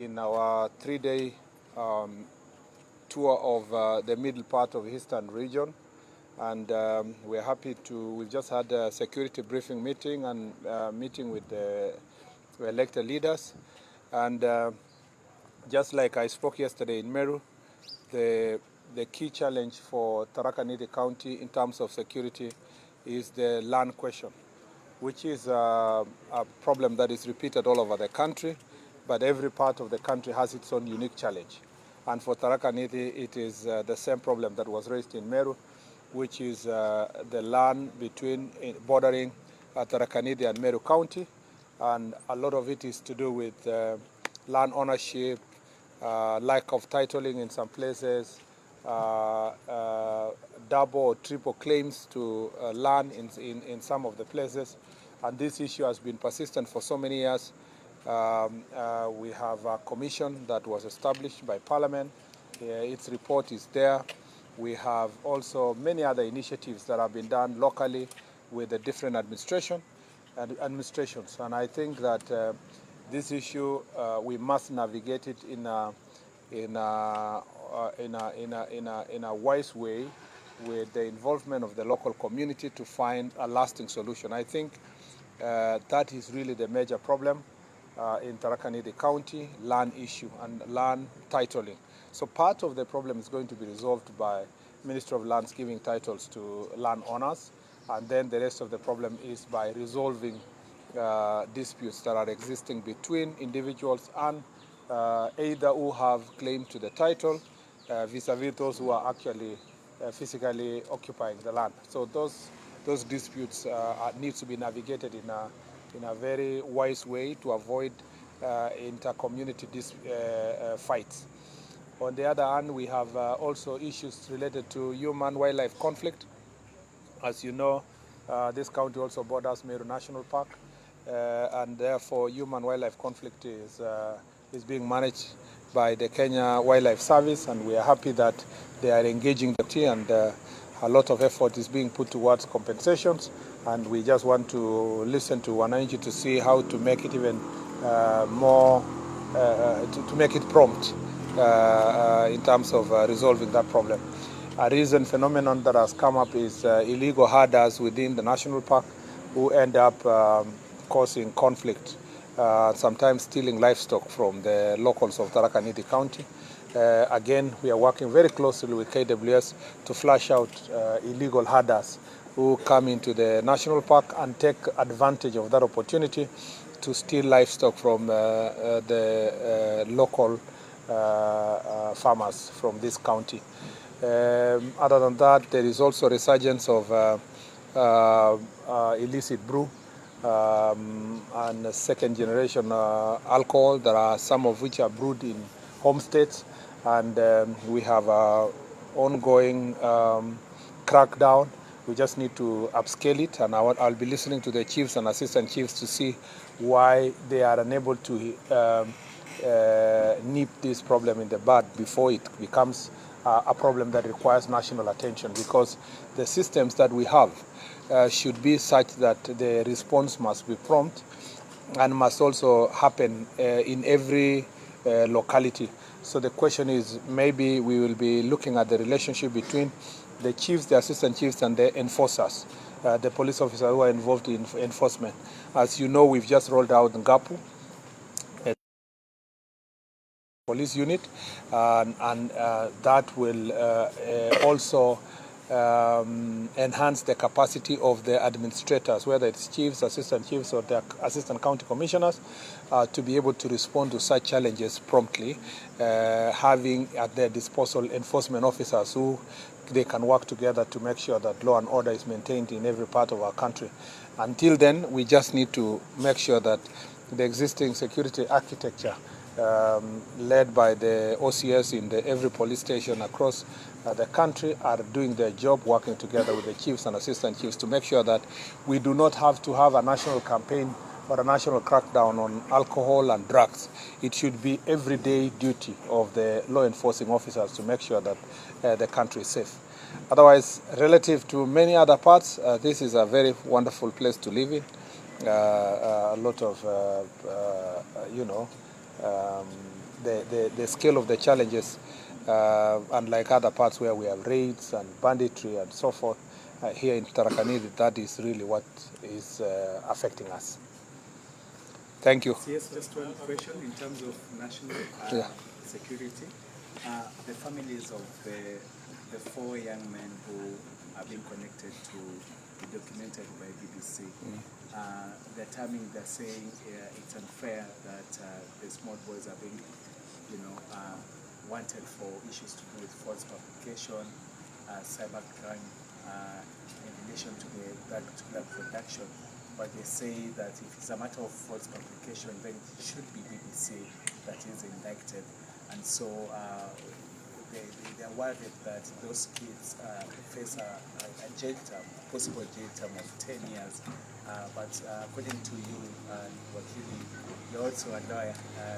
In our three-day tour of the middle part of the Eastern region, and we're happy to. We've just had a security briefing meeting and meeting with the elected leaders, and just like I spoke yesterday in Meru, the key challenge for Tharaka Nithi County in terms of security is the land question, which is a problem that is repeated all over the country, but every part of the country has its own unique challenge. And for Tharaka Nithi, it is the same problem that was raised in Meru, which is the land between bordering Tharaka Nithi and Meru County, and a lot of it is to do with land ownership, lack of titling in some places, double or triple claims to land in some of the places. And this issue has been persistent for so many years. We have a commission that was established by Parliament. Its report is there. We have also many other initiatives that have been done locally with the different administrations. And I think that this issue, we must navigate it in a wise way, with the involvement of the local community to find a lasting solution. I think that is really the major problem in Tharaka Nithi County, land issue and land titling. So part of the problem is going to be resolved by Ministry of Lands giving titles to landowners, and then the rest of the problem is by resolving disputes that are existing between individuals and either who have claim to the title vis-a-vis those who are actually physically occupying the land. So those disputes need to be navigated in a very wise way to avoid inter-community fights. On the other hand, we have also issues related to human-wildlife conflict. As you know, this county also borders Meru National Park, and therefore human-wildlife conflict is being managed by the Kenya Wildlife Service, and we are happy that they are engaging the team, and a lot of effort is being put towards compensations, and we just want to listen to Wananchi to see how to make it even more, to make it prompt in terms of resolving that problem. A recent phenomenon that has come up is illegal herders within the national park who end up causing conflict, sometimes stealing livestock from the locals of Tharaka Nithi County. Again, we are working very closely with KWS to flush out illegal herders who come into the national park and take advantage of that opportunity to steal livestock from the local farmers from this county. Other than that, there is also resurgence of illicit brew and second-generation alcohol. There are some of which are brewed in homesteads, and we have an ongoing crackdown. We just need to upscale it, and I'll be listening to the chiefs and assistant chiefs to see why they are unable to nip this problem in the bud before it becomes a problem that requires national attention, because the systems that we have should be such that the response must be prompt and must also happen in every locality. So the question is, maybe we will be looking at the relationship between the chiefs, the assistant chiefs, and the enforcers, the police officers who are involved in enforcement. As you know, we've just rolled out Ngapu, a police unit, and that will also enhance the capacity of the administrators, whether it's chiefs, assistant chiefs, or the assistant county commissioners, to be able to respond to such challenges promptly, having at their disposal enforcement officers who they can work together to make sure that law and order is maintained in every part of our country. Until then, we just need to make sure that the existing security architecture led by the OCS in every police station across the country are doing their job, working together with the chiefs and assistant chiefs to make sure that we do not have to have a national campaign or a national crackdown on alcohol and drugs. It should be everyday duty of the law enforcing officers to make sure that the country is safe. Otherwise, relative to many other parts, this is a very wonderful place to live in. A lot of, the scale of the challenges, unlike other parts where we have raids and banditry and so forth, here in Tarakanidi, that is really what is affecting us. Thank you. Yes, just one question in terms of national security. The families of the 4 young men who have been connected to be documented by BBC, they're saying it's unfair that the small boys are being, wanted for issues to do with false publication, cybercrime, in relation to that particular production. But they say that if it's a matter of false publication, then it should be BBC that is indicted. And so they're worried that those kids face a jail term, possible jail term of 10 years. But according to you, Wakili, you're also a lawyer,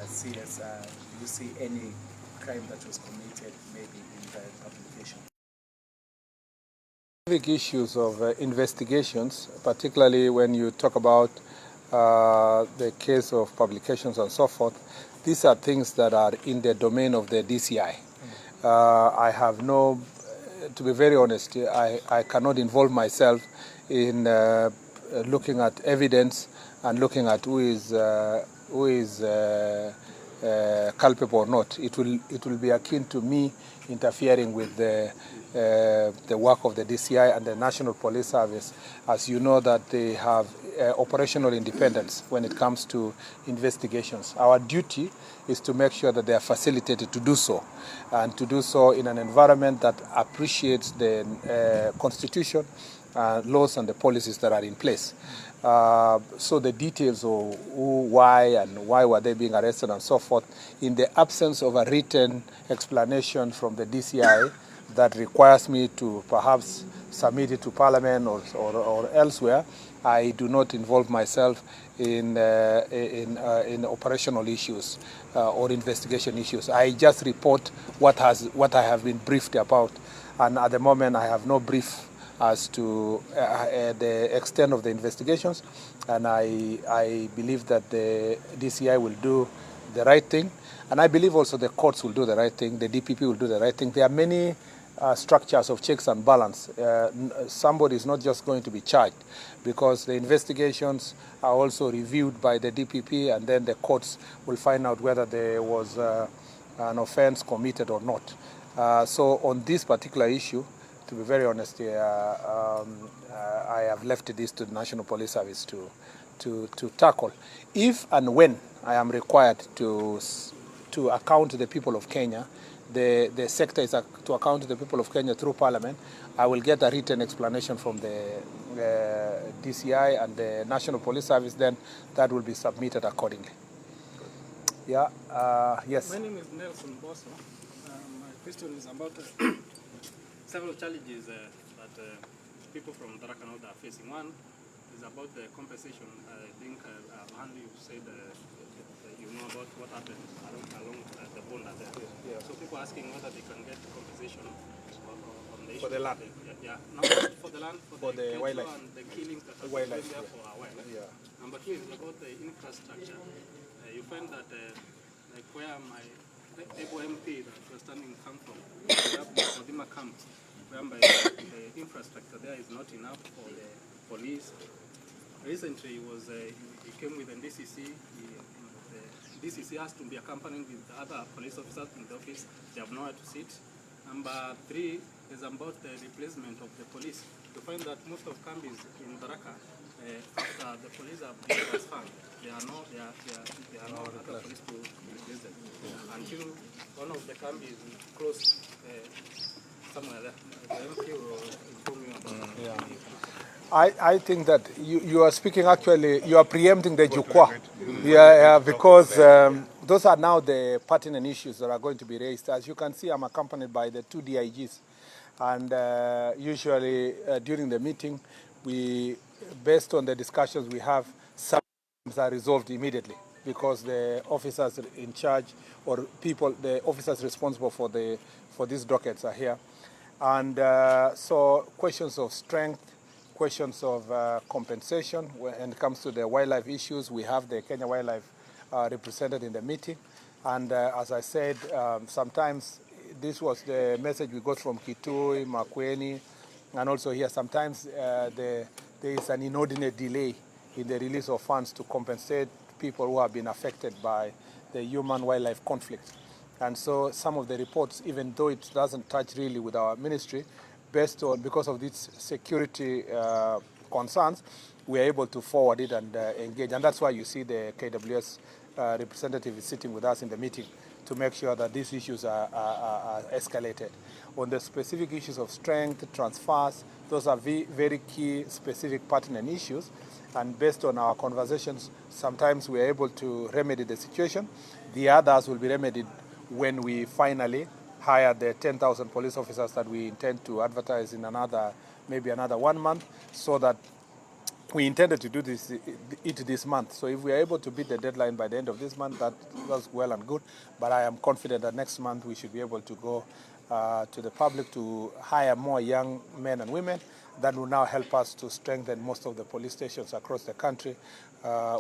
CS, do you see any crime that was committed maybe in the publication? Big issues of investigations, particularly when you talk about the case of publications and so forth, these are things that are in the domain of the DCI. I have no, to be very honest, I cannot involve myself in looking at evidence and looking at who is culpable or not. It will be akin to me interfering with the work of the DCI and the National Police Service. As you know, that they have operational independence when it comes to investigations. Our duty is to make sure that they are facilitated to do so, and to do so in an environment that appreciates the Constitution, laws and the policies that are in place. So the details of who, why, and why were they being arrested and so forth, in the absence of a written explanation from the DCI that requires me to perhaps submit it to Parliament or elsewhere, I do not involve myself in operational issues or investigation issues. I just report what I have been briefed about, and at the moment I have no brief as to the extent of the investigations, and I believe that the DCI will do the right thing, and I believe also the courts will do the right thing, the DPP will do the right thing. There are many structures of checks and balance. Somebody is not just going to be charged, because the investigations are also reviewed by the DPP, and then the courts will find out whether there was an offense committed or not. So on this particular issue, to be very honest, I have left this to the National Police Service to tackle. If and when I am required to account to the people of Kenya, the sector is to account to the people of Kenya through Parliament, I will get a written explanation from the DCI and the National Police Service, then that will be submitted accordingly. Yeah, yes. My name is Nelson Bosso. My question is about several challenges that people from Tarakanod are facing. One is about the compensation. I think, Andy, you said you know about what happened along the border there. Yeah. So people are asking whether they can get compensation on the issue. For the land? Not for the land, for the wildlife and the killings that have been there for a while. Yeah. Number two is about the infrastructure. You find that like where my able MP that was standing come from, we have the Kodima camp, whereby the infrastructure there is not enough for the police. Recently, he came with an DCC. The DCC has to be accompanied with the other police officers in the office. They have nowhere to sit. Number three is about the replacement of the police. You find that most of camps in Baraka, after the police have been transferred, there are no other police to replace them. Until one of the camps is closed somewhere there. The MP will inform you about that. I think that you are speaking, actually, you are preempting the Jukwa. Because those are now the pertinent issues that are going to be raised. As you can see, I'm accompanied by the 2 DIGs. And usually during the meeting, based on the discussions we have, some are resolved immediately, because the officers in charge or the officers responsible for these dockets are here. And so questions of strength, questions of compensation, when it comes to the wildlife issues, we have the Kenya Wildlife represented in the meeting. And as I said, sometimes this was the message we got from Kitui, Makueni, and also here sometimes there is an inordinate delay in the release of funds to compensate people who have been affected by the human-wildlife conflict. And so some of the reports, even though it doesn't touch really with our ministry, because of these security concerns, we are able to forward it and engage. And that's why you see the KWS representative is sitting with us in the meeting to make sure that these issues are escalated. On the specific issues of strength, transfers, those are very key specific pertinent issues. And based on our conversations, sometimes we are able to remedy the situation. The others will be remedied when we finally hire the 10,000 police officers that we intend to advertise in maybe another 1 month, so that we intended to do this month. So if we are able to beat the deadline by the end of this month, that was well and good. But I am confident that next month we should be able to go to the public to hire more young men and women that will now help us to strengthen most of the police stations across the country,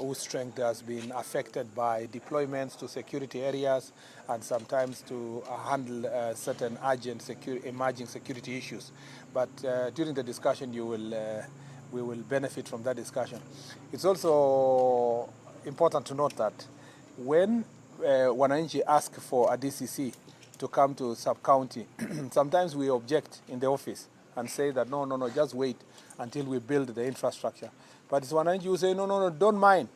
whose strength has been affected by deployments to security areas and sometimes to handle certain urgent emerging security issues. But during the discussion, we will benefit from that discussion. It's also important to note that when wananchi ask for a DCC to come to sub-county, sometimes we object in the office and say that no, just wait until we build the infrastructure. But it's wananchi who say, no, don't mind.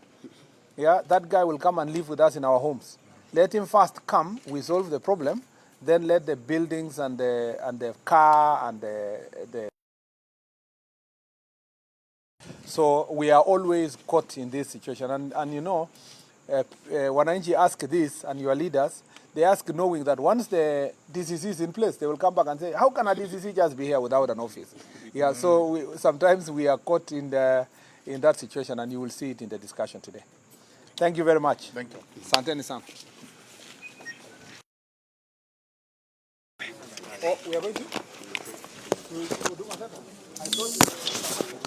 Yeah, that guy will come and live with us in our homes. Let him first come, we solve the problem, then let the buildings and the car and the So we are always caught in this situation. And you know, wananchi ask this, and your leaders, they ask knowing that once the DCC is in place, they will come back and say, how can a DCC just be here without an office? Yeah, so sometimes we are caught in that situation, and you will see it in the discussion today. Thank you very much. Thank you. Asanteni sana. Oh, we are going to? We will do that. I thought...